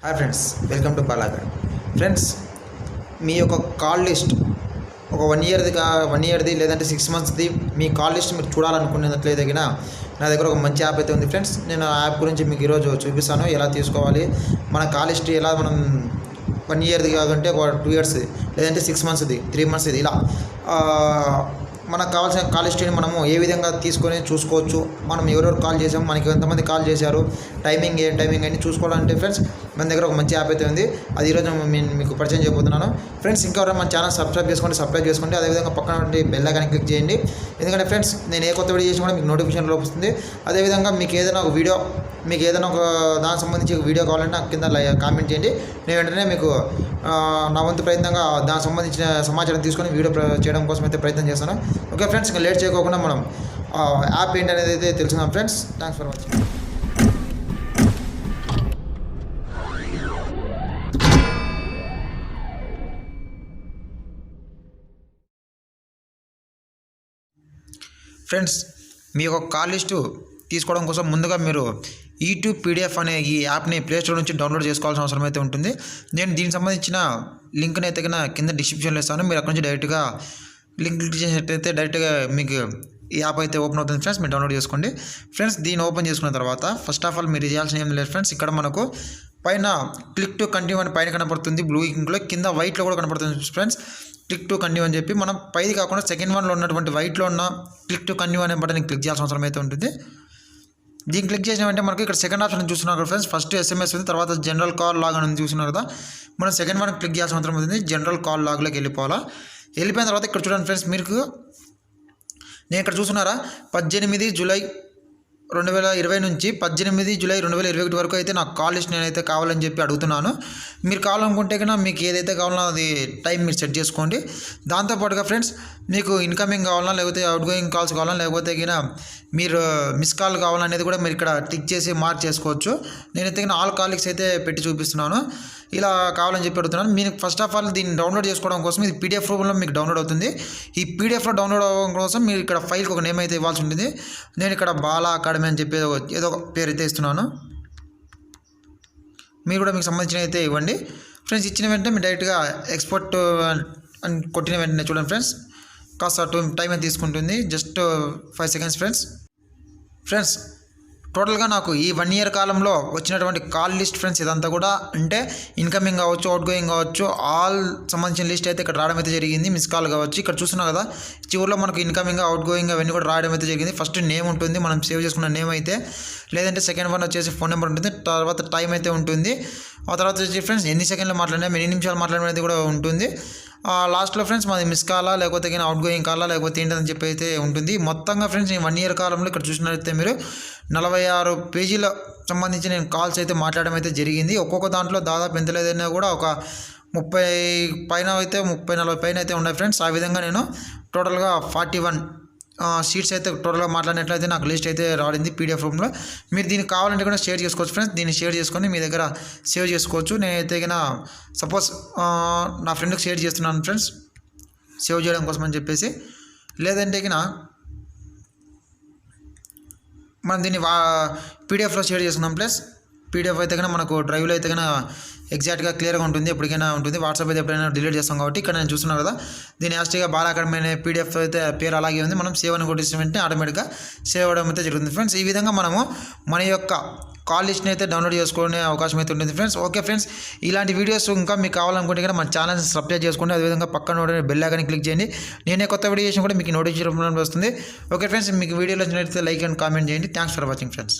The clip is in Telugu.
Hi friends, welcome to Balagad. Friends, మీ యొక్క కాల్ లిస్ట్ ఒక 1 ఇయర్ది లేదంటే 6 మంత్స్ది మీ కాల్ లిస్ట్ మీరు చూడాలనుకున్నట్లయితే నా దగ్గర ఒక మంచి యాప్ అయితే ఉంది ఫ్రెండ్స్. నేను ఆ యాప్ గురించి మీకు ఈరోజు చూపిస్తాను. ఎలా తీసుకోవాలి, మన కాల్ లిస్ట్ ఎలా మనం 1 ఇయర్ది కాదంటే ఒక 2 ఇయర్స్ది లేదంటే 6 మంత్స్ది 3 మంత్స్ది ఇలా మనకు కావాల్సిన కాల్ లిస్ట్ని మనము ఏ విధంగా తీసుకొని చూసుకోవచ్చు. మనం ఎవరెవరు కాల్ చేసాము, మనకి ఎంతమంది కాల్ చేశారు, టైమింగ్ అన్ని చూసుకోవాలంటే ఫ్రెండ్స్ మన దగ్గర ఒక మంచి యాప్ అయితే ఉంది. అది ఈరోజు మీకు పరిచయం చేయబోతున్నాను ఫ్రెండ్స్. ఇంకా మన ఛానల్ సబ్స్క్రైబ్ చేసుకోండి. అదేవిధంగా పక్కన బెల్ ఐకాన్ క్లిక్ చేయండి. ఎందుకంటే ఫ్రెండ్స్ నేను ఏ కొత్త వీడియో చేసినా కూడా మీకు నోటిఫికేషన్ వస్తుంది. అదేవిధంగా మీకు ఏదైనా ఒక వీడియో, మీకు ఏదైనా ఒక దానికి సంబంధించి వీడియో కావాలంటే నాకు కింద కామెంట్ చేయండి. నేను వెంటనే మీకు నా వంతు ప్రయత్నంగా దానికి సంబంధించిన సమాచారం తీసుకొని వీడియో చేయడం కోసం అయితే ప్రయత్నం చేస్తాను. ఓకే ఫ్రెండ్స్, ఇంకా లేట్ చేయకుండా మనం యాప్ ఏంటి అనేది అయితే తెలుసుకుందాం friends. Thanks for watching. Friends, మీ యొక్క కాల్ లిస్టు తీసుకోవడం కోసం ముందుగా మీరు యూట్యూబ్ పీడిఎఫ్ అనే ఈ యాప్ని ప్లేస్టోర్ నుంచి డౌన్లోడ్ చేసుకోవాల్సిన అవసరం అయితే ఉంటుంది. నేను దీనికి సంబంధించిన లింక్ని అయితే కింద డిస్క్రిప్షన్లో ఇస్తాను. మీరు అక్కడ నుంచి డైరెక్ట్గా లింక్ క్లిక్ చేసినట్టయితే డైరెక్ట్గా మీకు ఈ యాప్ అయితే ఓపెన్ అవుతుంది ఫ్రెండ్స్. మీరు డౌన్లోడ్ చేసుకోండి ఫ్రెండ్స్. దీన్ని ఓపెన్ చేసుకున్న తర్వాత ఫస్ట్ ఆఫ్ ఆల్ మీరు చేయాల్సిన ఏం లేదు ఫ్రెండ్స్. ఇక్కడ మనకు పైన క్లిక్ టు కంటిన్యూ అని పైన కనపడుతుంది బ్లూ ఇంక్లో, కింద వైట్లో కూడా కనపడుతుంది ఫ్రెండ్స్. క్లిక్ టు కంటిన్యూ అని చెప్పి మనం పైది కాకుండా సెకండ్ వన్లో ఉన్నటువంటి వైట్లో ఉన్న క్లిక్ టు కంటిన్యూ అనే బటన్ క్లిక్ చేయాల్సిన అవసరం అయితే ఉంటుంది. దీన్ని క్లిక్ చేసినామంటే మనకి ఇక్కడ సెకండ్ ఆప్షన్ చూస్తున్నారు కదా ఫ్రెండ్స్. ఫస్ట్ SMS ఉంది, తర్వాత జనరల్ కాల్ లాగ్ అని చూస్తున్నారు కదా. మనం సెకండ్ వన్ క్లిక్ చేయాల్సిన అవసరం ఉంటుంది. జనరల్ కాల్ లాగ్లోకి వెళ్ళిపోవాలా. వెళ్ళిపోయిన తర్వాత ఇక్కడ చూడండి ఫ్రెండ్స్, మీకు నేను ఇక్కడ చూస్తున్నారా 18 జూలై 2020 నుంచి 18 జూలై 2021 వరకు అయితే నాకు కాల్ లిస్ట్ నేనైతే కావాలని చెప్పి అడుగుతున్నాను. మీరు కావాలనుకుంటే కన్నా మీకు ఏదైతే కావాలన్నా అది టైం మీరు సెట్ చేసుకోండి. దాంతోపాటుగా ఫ్రెండ్స్, మీకు ఇన్కమింగ్ కావాలన్నా లేకపోతే అవుట్ గోయింగ్ కాల్స్ కావాలన్నా లేకపోతే కినా మీరు మిస్ కాల్ కావాలనేది కూడా మీరు ఇక్కడ టిక్ చేసి మార్క్ చేసుకోవచ్చు. నేనైతే ఆల్ కాలిక్స్ అయితే పెట్టి చూపిస్తున్నాను. ఇలా కావాలని చెప్పి అడుగుతున్నాను. మీరు ఫస్ట్ ఆఫ్ ఆల్ దీన్ని డౌన్లోడ్ చేసుకోవడం కోసం ఇది PDF రూపంలో మీకు డౌన్లోడ్ అవుతుంది. ఈ PDFలో డౌన్లోడ్ అవ్వడం కోసం మీరు ఇక్కడ ఫైల్కి ఒక నేమ్ అయితే ఇవ్వాల్సి ఉంటుంది. నేను ఇక్కడ BalaAcademy అని చెప్పి ఏదో ఒక పేరు అయితే ఇస్తున్నాను. మీరు కూడా మీకు సంబంధించిన అయితే ఇవ్వండి ఫ్రెండ్స్. ఇచ్చిన వెంటనే మీరు డైరెక్ట్గా ఎక్స్పోర్ట్ అని కొట్టిన వెంటనే చూడండి ఫ్రెండ్స్, కాస్త టైం అయితే తీసుకుంటుంది. Just 5 seconds friends. టోటల్గా నాకు ఈ 1 ఇయర్ కాలంలో వచ్చినటువంటి కాల్ లిస్ట్ ఫ్రెండ్స్ ఇదంతా కూడా అంటే ఇన్కమింగ్ కావచ్చు, అవుట్ గోయింగ్ కావచ్చు, ఆల్ సంబంధించిన లిస్ట్ అయితే ఇక్కడ రావడం అయితే జరిగింది. మిస్ కాల్ కావచ్చు, ఇక్కడ చూస్తున్నాం కదా చివరిలో మనకు ఇన్కమింగ్, అవుట్ గోయింగ్ అవన్నీ కూడా రావడం అయితే జరిగింది. ఫస్ట్ నేమ్ ఉంటుంది, మనం సేవ్ చేసుకున్న నేమ్ అయితే, లేదంటే సెకండ్ వన్ వచ్చేసి ఫోన్ నెంబర్ ఉంటుంది, తర్వాత టైం అయితే ఉంటుంది. ఆ తర్వాత వచ్చి ఫ్రెండ్స్ ఎన్ని సెకండ్లు మాట్లాడినా, ఎన్ని నిమిషాలు మాట్లాడినది కూడా ఉంటుంది. లాస్ట్లో ఫ్రెండ్స్ మాది మిస్ కాలా లేకపోతే అవుట్ గోయింగ్ కాలా లేకపోతే ఏంటని చెప్పి అయితే ఉంటుంది. మొత్తంగా ఫ్రెండ్స్ ఈ 1 ఇయర్ కాలంలో ఇక్కడ చూసినట్లయితే మీరు 46 పేజీల సంబంధించి నేను కాల్స్ అయితే మాట్లాడడం అయితే జరిగింది. ఒక్కొక్క దాంట్లో దాదాపు ఎంత లేదైనా కూడా ఒక 30 పైన అయితే 30-40 పైన అయితే ఉన్నాయి ఫ్రెండ్స్. ఆ విధంగా నేను టోటల్గా 41 సీట్స్ అయితే టోటల్గా మాట్లాడినట్లయితే నాకు లిస్ట్ అయితే రాడింది PDF రూమ్లో. మీరు దీనికి కావాలంటే కూడా షేర్ చేసుకోవచ్చు ఫ్రెండ్స్. దీన్ని షేర్ చేసుకొని మీ దగ్గర సేవ్ చేసుకోవచ్చు. నేనైతే సపోజ్ నా ఫ్రెండ్కి షేర్ చేస్తున్నాను ఫ్రెండ్స్, సేవ్ చేయడం కోసం అని చెప్పేసి. లేదంటే మనం దీన్ని PDFలో షేర్ చేసుకున్నాం. ప్లస్ PDF అయితే మనకు డ్రైవ్లో అయితే ఎగ్జాక్ట్గా క్లియర్గా ఉంటుంది, ఎప్పటికైనా ఉంటుంది. వాట్సాప్ అయితే ఎప్పుడైనా డిలీట్ చేస్తాం కాబట్టి ఇక్కడ నేను చూస్తున్నాను కదా, దీని హ్యాష్ట్యాగ్ BalaAcademy అనే PDF అయితే పేరు అలాగే ఉంది. మనం సేవ్ అని కొట్టిన వెంటనే ఆటోమేటిక్గా సేవ్ అవ్వడం అయితే జరుగుతుంది ఫ్రెండ్స్. ఈ విధంగా మనము మన యొక్క కాల్ లిస్ట్ని అయితే డౌన్లోడ్ చేసుకునే అవకాశం అయితే ఉంటుంది ఫ్రెండ్స్. ఓకే ఫ్రెండ్స్, ఇలాంటి వీడియోస్ ఇంకా మీకు కావాలనుకుంటే మన ఛానల్ని సబ్స్క్రైబ్ చేసుకోండి. అదేవిధంగా పక్కన బెల్ ఐకాన్ క్లిక్ చేయండి. నేనే కొత్త వీడియో చేసిన కూడా మీకు నోటిఫికేషన్ వస్తుంది. ఓకే ఫ్రెండ్స్, మీకు వీడియోలో నచ్చినట్లయితే లైక్ అండ్ కామెంట్ చేయండి. Thanks for watching friends.